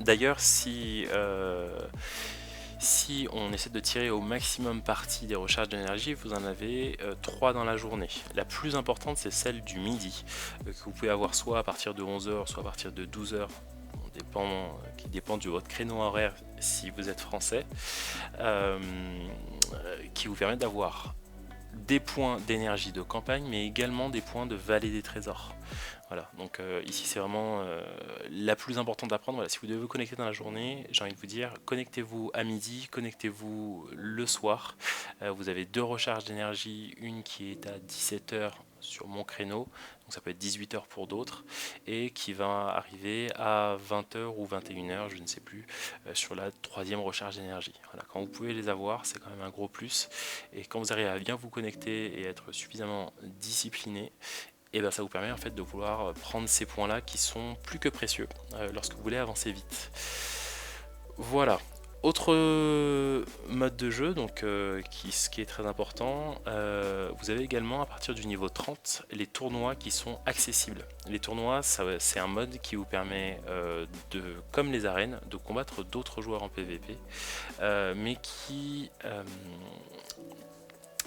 D'ailleurs, si on essaie de tirer au maximum parti des recharges d'énergie, vous en avez 3 dans la journée. La plus importante, c'est celle du midi, que vous pouvez avoir soit à partir de 11 heures, soit à partir de 12 heures, qui dépend de votre créneau horaire si vous êtes français, euh, qui vous permet d'avoir des points d'énergie de campagne, mais également des points de vallée des trésors. Voilà, donc ici c'est vraiment la plus importante à prendre. Voilà, si vous devez vous connecter dans la journée, j'ai envie de vous dire, connectez-vous à midi, connectez-vous le soir. Vous avez 2 recharges d'énergie, une qui est à 17 heures sur mon créneau, donc ça peut être 18 heures pour d'autres, et qui va arriver à 20 heures ou 21 heures, je ne sais plus, sur la 3e recharge d'énergie. Voilà, quand vous pouvez les avoir, c'est quand même un gros plus, et quand vous arrivez à bien vous connecter et être suffisamment discipliné, et ben ça vous permet en fait de vouloir prendre ces points là qui sont plus que précieux lorsque vous voulez avancer vite. Voilà. Autre mode de jeu, donc ce qui est très important, vous avez également à partir du niveau 30 les tournois qui sont accessibles. Les tournois, c'est un mode qui vous permet, comme les arènes, de combattre d'autres joueurs en PvP, mais qui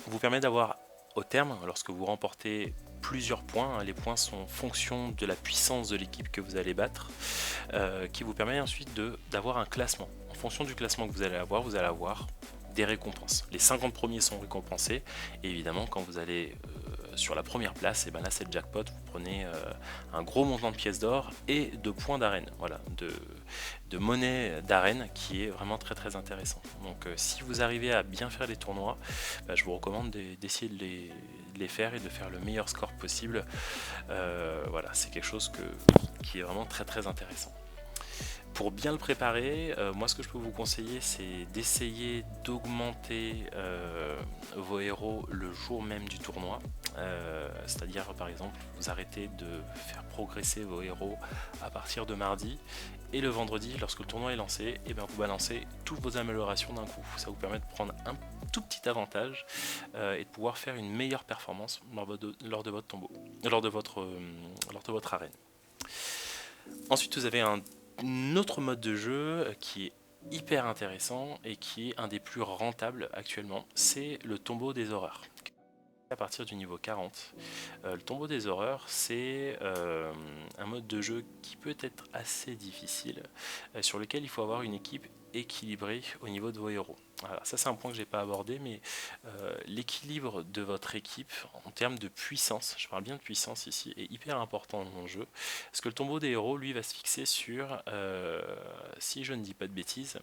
vous permet d'avoir au terme, lorsque vous remportez plusieurs points, les points sont fonction de la puissance de l'équipe que vous allez battre, qui vous permet ensuite d'avoir un classement. En fonction du classement que vous allez avoir des récompenses. Les 50 premiers sont récompensés, et évidemment quand vous allez sur la première place, et ben là c'est le jackpot, vous prenez un gros montant de pièces d'or et de points d'arène, voilà, de monnaie d'arène qui est vraiment très très intéressant. Donc si vous arrivez à bien faire les tournois, je vous recommande d'essayer de les faire et de faire le meilleur score possible. Voilà, c'est quelque chose qui est vraiment très très intéressant. Pour bien le préparer, moi ce que je peux vous conseiller, c'est d'essayer d'augmenter vos héros le jour même du tournoi. C'est-à-dire par exemple, vous arrêtez de faire progresser vos héros à partir de mardi, et le vendredi, lorsque le tournoi est lancé, et bien vous balancez toutes vos améliorations d'un coup. Ça vous permet de prendre un tout petit avantage et de pouvoir faire une meilleure performance lors de votre tombeau, lors de votre arène. Ensuite, vous avez un autre mode de jeu qui est hyper intéressant et qui est un des plus rentables actuellement, c'est le tombeau des horreurs. À partir du niveau 40, le tombeau des horreurs, c'est un mode de jeu qui peut être assez difficile, sur lequel il faut avoir une équipe équilibrée au niveau de vos héros. Voilà, ça c'est un point que j'ai pas abordé, mais l'équilibre de votre équipe en termes de puissance, je parle bien de puissance ici, est hyper important dans le jeu, parce que le tombeau des héros, lui, va se fixer sur, si je ne dis pas de bêtises,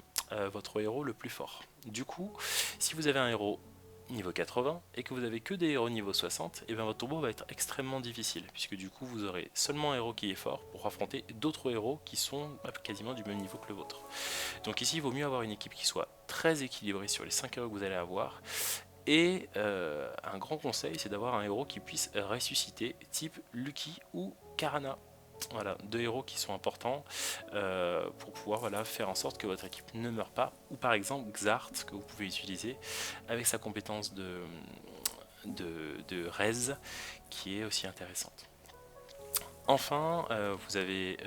votre héros le plus fort. Du coup, si vous avez un héros niveau 80 et que vous avez que des héros niveau 60, et bien votre tombeau va être extrêmement difficile, puisque du coup vous aurez seulement un héros qui est fort pour affronter d'autres héros qui sont quasiment du même niveau que le vôtre. Donc ici il vaut mieux avoir une équipe qui soit très équilibrée sur les 5 héros que vous allez avoir, et un grand conseil, c'est d'avoir un héros qui puisse ressusciter, type Lucky ou Karana. Voilà, 2 héros qui sont importants pour pouvoir faire en sorte que votre équipe ne meure pas. Ou par exemple Xart, que vous pouvez utiliser avec sa compétence de Rez, qui est aussi intéressante. Enfin, vous avez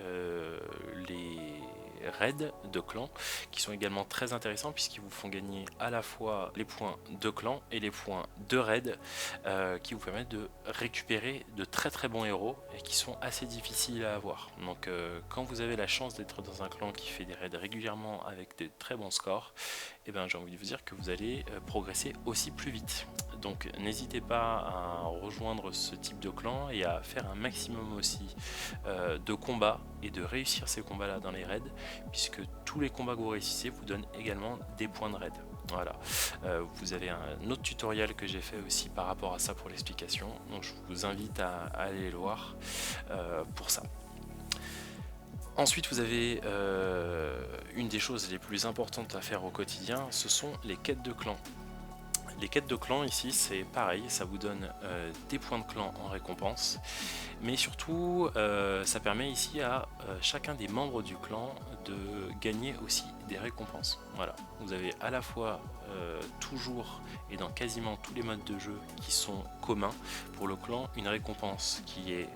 les raids de clan qui sont également très intéressants, puisqu'ils vous font gagner à la fois les points de clan et les points de raid qui vous permettent de récupérer de très très bons héros et qui sont assez difficiles à avoir. Donc quand vous avez la chance d'être dans un clan qui fait des raids régulièrement avec de très bons scores, et ben j'ai envie de vous dire que vous allez progresser aussi plus vite. Donc n'hésitez pas à rejoindre ce type de clan et à faire un maximum aussi de combats et de réussir ces combats là dans les raids, puisque tous les combats que vous réussissez vous donnent également des points de raid. Voilà, vous avez un autre tutoriel que j'ai fait aussi par rapport à ça pour l'explication, donc je vous invite à aller le voir pour ça. Ensuite, vous avez une des choses les plus importantes à faire au quotidien, ce sont les quêtes de clan. Les quêtes de clan ici, c'est pareil, ça vous donne des points de clan en récompense, mais surtout ça permet ici à chacun des membres du clan de gagner aussi des récompenses. Voilà, vous avez à la fois toujours et dans quasiment tous les modes de jeu qui sont communs pour le clan, une récompense qui est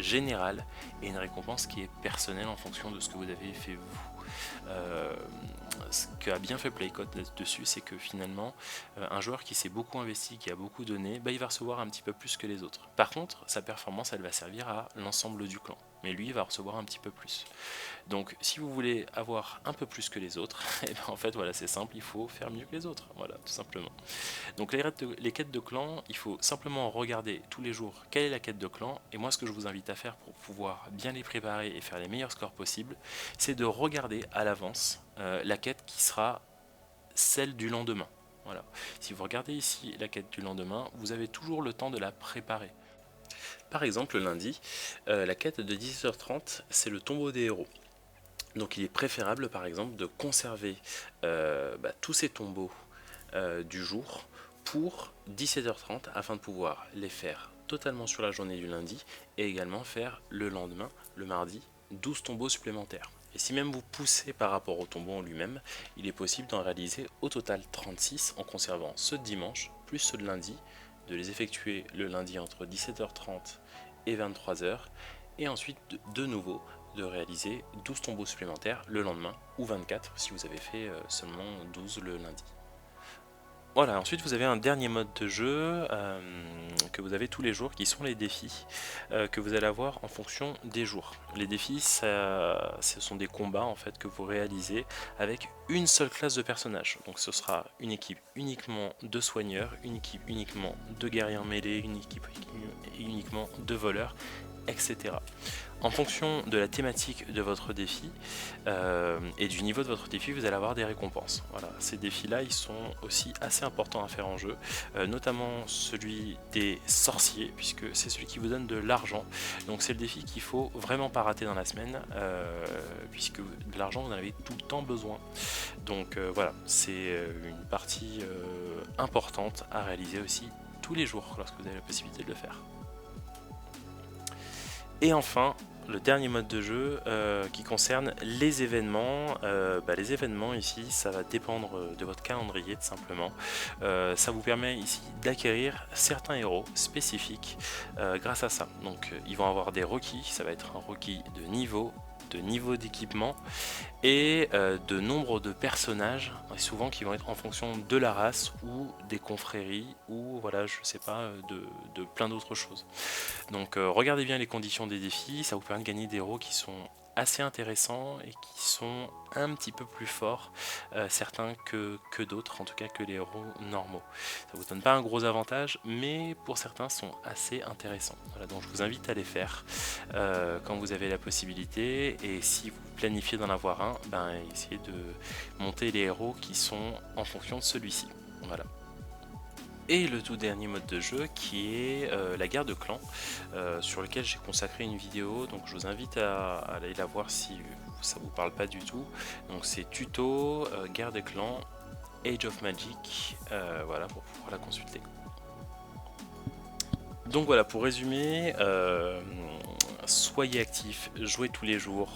générale et une récompense qui est personnelle en fonction de ce que vous avez fait vous. Ce qu'a bien fait Playcode dessus, c'est que finalement un joueur qui s'est beaucoup investi, qui a beaucoup donné, il va recevoir un petit peu plus que les autres. Par contre, sa performance, elle va servir à l'ensemble du clan, mais lui, il va recevoir un petit peu plus. Donc si vous voulez avoir un peu plus que les autres, et en fait voilà, c'est simple, il faut faire mieux que les autres, voilà, tout simplement. Donc les quêtes de clan, il faut simplement regarder tous les jours quelle est la quête de clan, et moi ce que je vous invite à faire pour pouvoir bien les préparer et faire les meilleurs scores possibles, c'est de regarder à l'avance la quête qui sera celle du lendemain. Voilà. Si vous regardez ici la quête du lendemain, vous avez toujours le temps de la préparer. Par exemple, le lundi, la quête de 17h30, c'est le tombeau des héros. Donc il est préférable par exemple de conserver tous ces tombeaux du jour pour 17h30 afin de pouvoir les faire totalement sur la journée du lundi et également faire le lendemain, le mardi, 12 tombeaux supplémentaires. Et si même vous poussez par rapport au tombeau en lui-même, il est possible d'en réaliser au total 36 en conservant ceux de dimanche plus ceux de lundi, de les effectuer le lundi entre 17h30 et 23h et ensuite de nouveau de réaliser 12 tombeaux supplémentaires le lendemain ou 24 si vous avez fait seulement 12 le lundi. Voilà, ensuite vous avez un dernier mode de jeu que vous avez tous les jours qui sont les défis que vous allez avoir en fonction des jours. Les défis, ce sont des combats en fait que vous réalisez avec une seule classe de personnages. Donc ce sera une équipe uniquement de soigneurs, une équipe uniquement de guerriers mêlés, une équipe uniquement de voleurs, etc. En fonction de la thématique de votre défi et du niveau de votre défi, vous allez avoir des récompenses. Voilà, ces défis-là, ils sont aussi assez importants à faire en jeu, notamment celui des sorciers, puisque c'est celui qui vous donne de l'argent. Donc c'est le défi qu'il faut vraiment pas rater dans la semaine, puisque de l'argent, vous en avez tout le temps besoin. Donc voilà, c'est une partie importante à réaliser aussi tous les jours lorsque vous avez la possibilité de le faire. Et enfin, le dernier mode de jeu qui concerne les événements. Les événements ici, ça va dépendre de votre calendrier tout simplement. Ça vous permet ici d'acquérir certains héros spécifiques grâce à ça. Donc ils vont avoir des requis, ça va être un requis de niveau d'équipement et de nombre de personnages, souvent qui vont être en fonction de la race ou des confréries ou voilà, je sais pas, de plein d'autres choses. Donc regardez bien les conditions des défis, ça vous permet de gagner des héros qui sont assez intéressants et qui sont un petit peu plus forts, certains que d'autres, en tout cas que les héros normaux. Ça vous donne pas un gros avantage, mais pour certains sont assez intéressants. Voilà, donc je vous invite à les faire quand vous avez la possibilité, et si vous planifiez d'en avoir un, essayez de monter les héros qui sont en fonction de celui-ci. Voilà. Et le tout dernier mode de jeu qui est la guerre de clans, sur lequel j'ai consacré une vidéo, donc je vous invite à aller la voir si ça vous parle pas du tout. Donc c'est tuto guerre des clans Age of Magic, voilà, pour pouvoir la consulter. Donc voilà, pour résumer, soyez actifs, jouez tous les jours,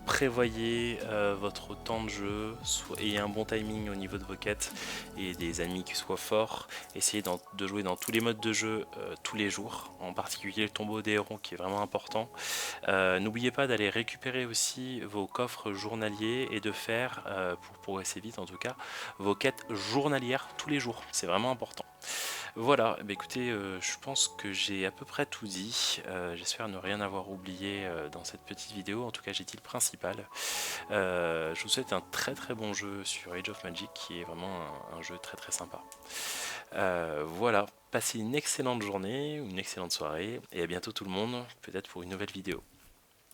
prévoyez votre temps de jeu, ayez un bon timing au niveau de vos quêtes et des ennemis qui soient forts. Essayez de jouer dans tous les modes de jeu tous les jours, en particulier le tombeau des héros qui est vraiment important. N'oubliez pas d'aller récupérer aussi vos coffres journaliers et de faire, pour progresser vite en tout cas, vos quêtes journalières tous les jours, c'est vraiment important. Voilà, écoutez, je pense que j'ai à peu près tout dit. J'espère ne rien avoir oublié dans cette petite vidéo. En tout cas, j'ai dit le principal. Je vous souhaite un très très bon jeu sur Age of Magic, qui est vraiment un jeu très très sympa. Voilà, passez une excellente journée, une excellente soirée, et à bientôt tout le monde, peut-être pour une nouvelle vidéo.